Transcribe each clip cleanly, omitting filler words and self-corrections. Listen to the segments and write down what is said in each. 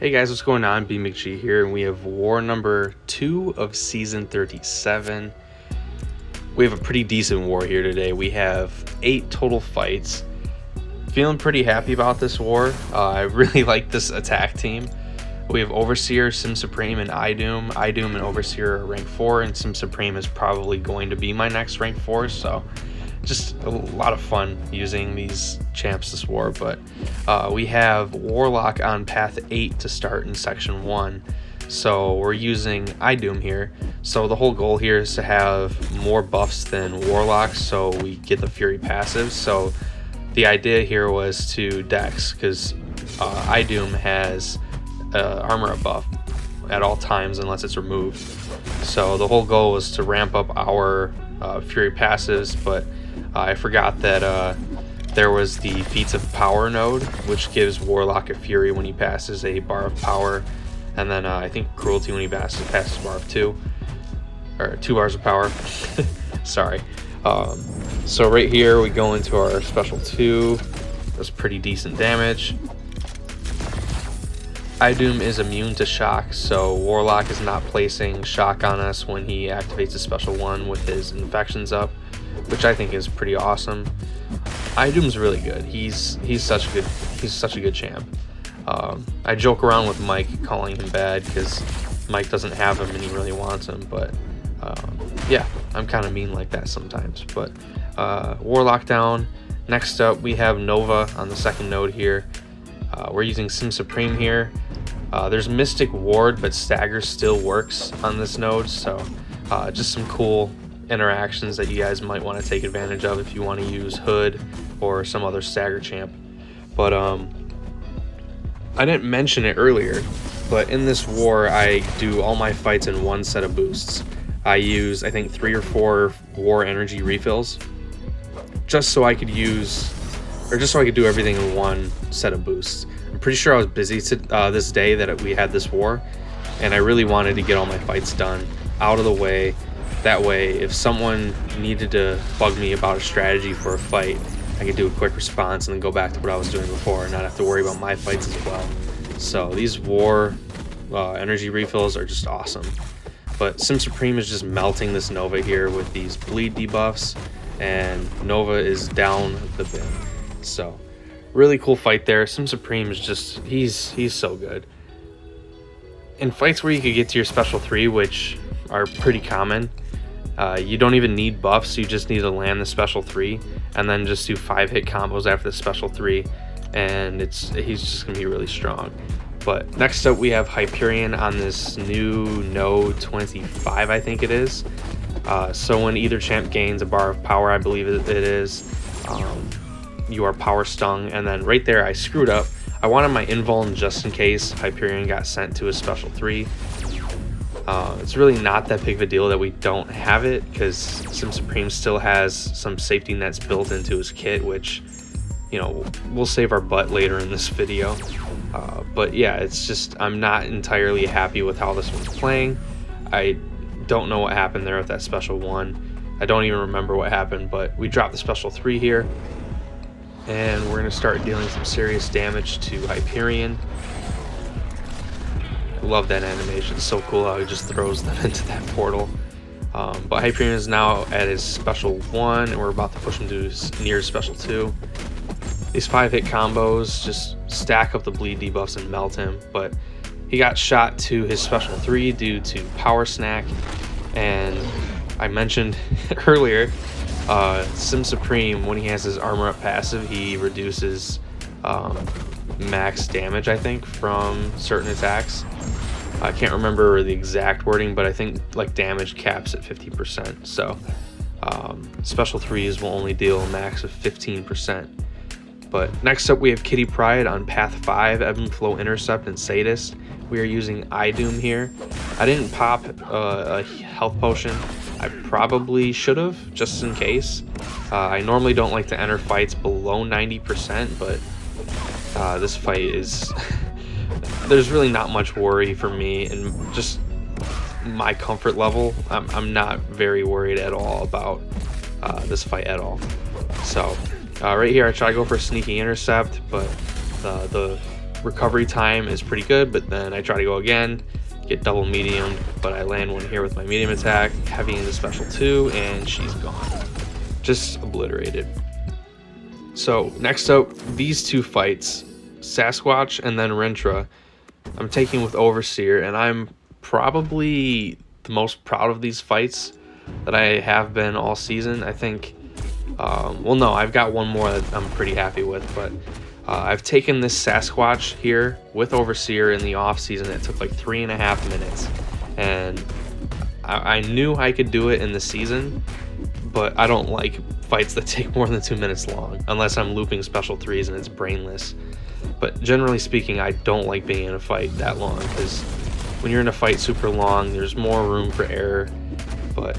Hey guys, what's going on? BMcG here, and we have war number 2 of season 37. We have a pretty decent war here today. We have 8 total fights. Feeling pretty happy about this war. I really like this attack team. We have Overseer, Sim Supreme, and iDoom. iDoom and Overseer are rank 4, and Sim Supreme is probably going to be my next rank 4, so just a lot of fun using these champs this war. But we have Warlock on path 8 to start in section 1, so we're using iDoom here. So the whole goal here is to have more buffs than Warlock, so we get the Fury passive. So the idea here was to Dex, because iDoom has armor buff at all times unless it's removed. So the whole goal was to ramp up our Fury passives, but I forgot that there was the Feats of Power node, which gives Warlock a Fury when he passes a bar of power, and then I think Cruelty when he passes a bar of 2, or 2 bars of power. Sorry. So right here we go into our special 2. That's pretty decent damage. iDoom is immune to shock, so Warlock is not placing shock on us when he activates a special 1 with his infections up, which I think is pretty awesome. iDoom's really good. He's such a good champ. I joke around with Mike calling him bad because Mike doesn't have him and he really wants him, but yeah, I'm kind of mean like that sometimes. But Warlock down. Next up we have Nova on the second node here. We're using Sim Supreme here. There's Mystic Ward, but Stagger still works on this node, so just some cool interactions that you guys might want to take advantage of if you want to use Hood or some other Stagger champ. But I didn't mention it earlier, but in this war I do all my fights in one set of boosts. I use, I think, 3 or 4 war energy refills just so I could do everything in one set of boosts. I'm pretty sure I was busy this day that we had this war, and I really wanted to get all my fights done out of the way. That way, if someone needed to bug me about a strategy for a fight, I could do a quick response and then go back to what I was doing before and not have to worry about my fights as well. So these war energy refills are just awesome. But Sim Supreme is just melting this Nova here with these bleed debuffs, and Nova is down the bin. So really cool fight there. Sim Supreme is just, he's so good. In fights where you could get to your special 3, which are pretty common, you don't even need buffs, you just need to land the special 3 and then just do 5-hit combos after the special 3, and he's just gonna be really strong. But next up we have Hyperion on this new node 25, I think it is. So when either champ gains a bar of power, I believe it is, you are power stung. And then right there I screwed up. I wanted my invuln just in case Hyperion got sent to a special 3. It's really not that big of a deal that we don't have it, because Sim Supreme still has some safety nets built into his kit, which, you know, we'll save our butt later in this video. But yeah, it's just, I'm not entirely happy with how this one's playing. I don't know what happened there with that special 1. I don't even remember what happened, but we dropped the special 3 here, and we're going to start dealing some serious damage to Hyperion. I love that animation. It's so cool how he just throws them into that portal. But Hyperion is now at his special 1, and we're about to push him to his near special 2. These 5-hit combos just stack up the bleed debuffs and melt him, but he got shot to his special 3 due to power snack. And I mentioned earlier, Sim Supreme, when he has his armor up passive, he reduces max damage, I think, from certain attacks. I can't remember the exact wording, but I think like damage caps at 50%. So special 3s will only deal a max of 15%. But next up we have Kitty Pryde on path 5, Ebb and Flow Intercept and Sadist. We are using iDoom here. I didn't pop a health potion. I probably should have, just in case. I normally don't like to enter fights below 90%, but this fight is there's really not much worry for me, and just my comfort level, I'm not very worried at all about this fight at all. So right here I try to go for a sneaky intercept, but the recovery time is pretty good, but then I try to go again, get double medium, but I land one here with my medium attack, heavy into special 2, and she's gone. Just obliterated. So next up, these two fights, Sasquatch and then Rintrah, I'm taking with Overseer, and I'm probably the most proud of these fights that I have been all season. I think, well, no, I've got one more that I'm pretty happy with, but I've taken this Sasquatch here with Overseer in the off season. It took like 3.5 minutes, and I knew I could do it in the season, but I don't like fights that take more than 2 minutes long unless I'm looping special 3s and it's brainless. But generally speaking, I don't like being in a fight that long, because when you're in a fight super long, there's more room for error. But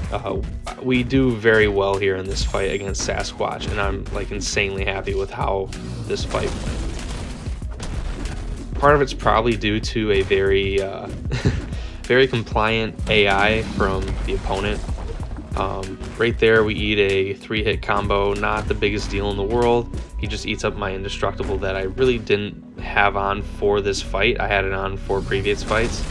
we do very well here in this fight against Sasquatch, and I'm like insanely happy with how this fight went. Part of it's probably due to a very very compliant AI from the opponent. Right there, we eat a 3-hit combo, not the biggest deal in the world. He just eats up my indestructible that I really didn't have on for this fight. I had it on for previous fights.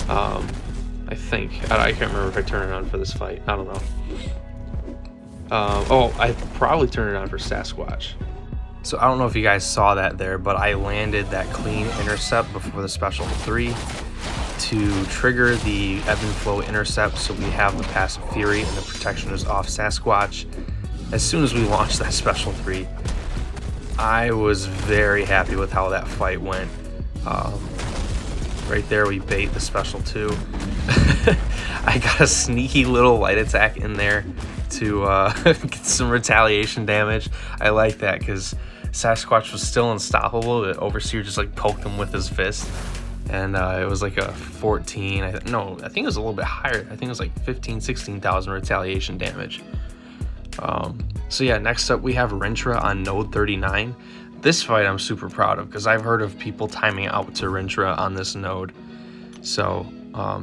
I think. I can't remember if I turned it on for this fight. I don't know. Oh, I probably turned it on for Sasquatch. So I don't know if you guys saw that there, but I landed that clean intercept before the special 3 to trigger the ebb and flow intercept, so we have the passive fury and the protection is off Sasquatch. As soon as we launched that special 3, I was very happy with how that fight went. Right there, we bait the special 2. I got a sneaky little light attack in there to get some retaliation damage. I like that because Sasquatch was still unstoppable, but Overseer just like poked him with his fist. And it was like a 14, I think it was a little bit higher. I think it was like 16,000 retaliation damage. So yeah, next up we have Rentra on node 39. This fight I'm super proud of because I've heard of people timing out to Rintrah on this node. So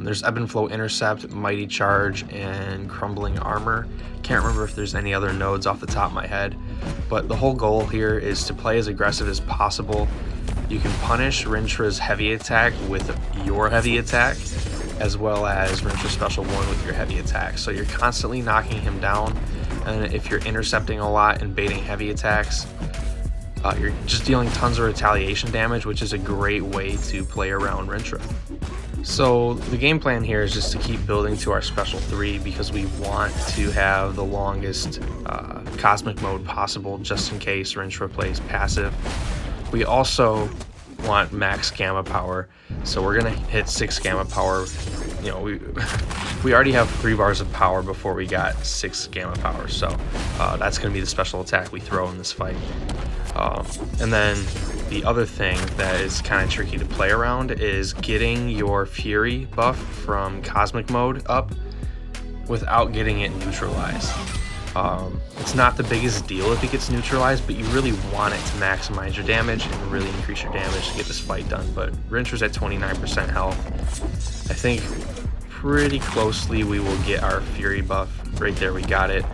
there's Ebb and Flow Intercept, Mighty Charge, and Crumbling Armor. Can't remember if there's any other nodes off the top of my head, but the whole goal here is to play as aggressive as possible. You can punish Rintrah's heavy attack with your heavy attack, as well as Rintrah's special 1 with your heavy attack. So you're constantly knocking him down, and if you're intercepting a lot and baiting heavy attacks, you're just dealing tons of retaliation damage, which is a great way to play around Rintrah. So the game plan here is just to keep building to our special 3 because we want to have the longest cosmic mode possible, just in case Rintrah plays passive. We also want max gamma power, so we're gonna hit 6 gamma power. You know, we already have 3 bars of power before we got 6 gamma power, so that's gonna be the special attack we throw in this fight. And then the other thing that is kind of tricky to play around is getting your Fury buff from Cosmic Mode up without getting it neutralized. It's not the biggest deal if it gets neutralized, but you really want it to maximize your damage and really increase your damage to get this fight done. But Rintrah's at 29% health. I think pretty closely we will get our Fury buff. Right there, we got it.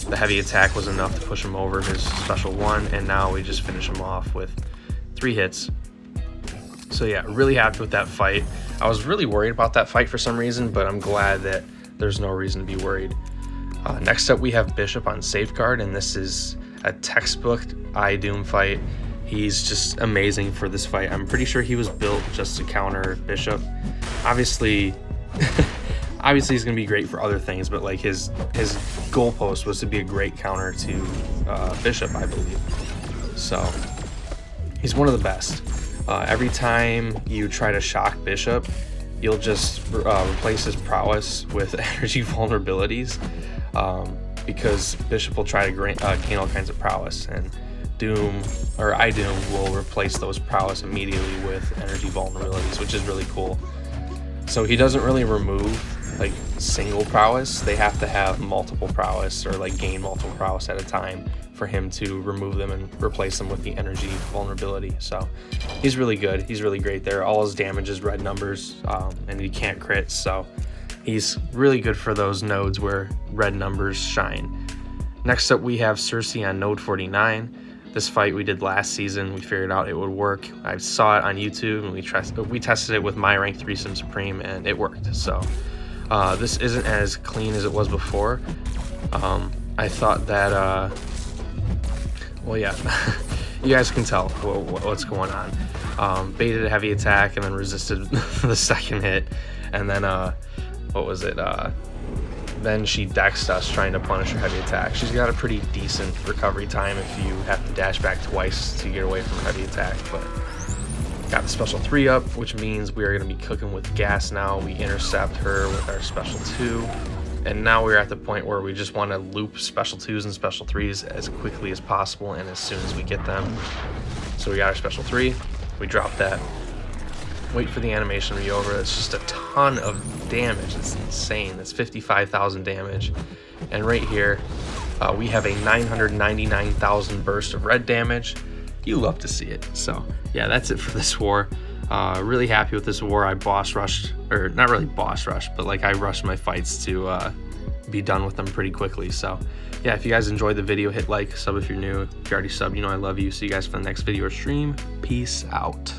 The heavy attack was enough to push him over his special 1, and now we just finish him off with 3 hits. So yeah, really happy with that fight. I was really worried about that fight for some reason, but I'm glad that there's no reason to be worried. Next up we have Bishop on Safeguard, and this is a textbook iDoom fight. He's just amazing for this fight. I'm pretty sure he was built just to counter Bishop. Obviously he's gonna be great for other things, but like his goalpost was to be a great counter to Bishop, I believe. So he's one of the best. Every time you try to shock Bishop, you'll just replace his prowess with energy vulnerabilities, because Bishop will try to gain all kinds of prowess, and iDoom will replace those prowess immediately with energy vulnerabilities, which is really cool. So he doesn't really remove like single prowess. They have to have multiple prowess, or like gain multiple prowess at a time for him to remove them and replace them with the energy vulnerability. So he's really good. He's really great there. All his damage is red numbers, and he can't crit, so he's really good for those nodes where red numbers shine. Next up we have Cersei on node 49. This fight we did last season, we figured out it would work. I saw it on YouTube and we tested it with my rank 3 Sim Supreme and it worked. So this isn't as clean as it was before. I thought that, well, yeah, you guys can tell what's going on. Baited a heavy attack and then resisted the second hit, and then what was it? Then she dexed us trying to punish her heavy attack. She's got a pretty decent recovery time if you have to dash back twice to get away from her heavy attack, but got the special 3 up, which means we are going to be cooking with gas now. We intercept her with our special 2, and now we're at the point where we just want to loop special 2s and special 3s as quickly as possible and as soon as we get them. So we got our special 3, we drop that, wait for the animation to be over. It's just a ton of damage. It's insane. That's 55,000 damage. And right here, we have a 999,000 burst of red damage. You love to see it. So yeah, that's it for this war. Really happy with this war. I boss rushed, or not really boss rushed, but like I rushed my fights to be done with them pretty quickly. So yeah, if you guys enjoyed the video, hit like, sub if you're new. If you already subbed, you know I love you. See you guys for the next video or stream. Peace out.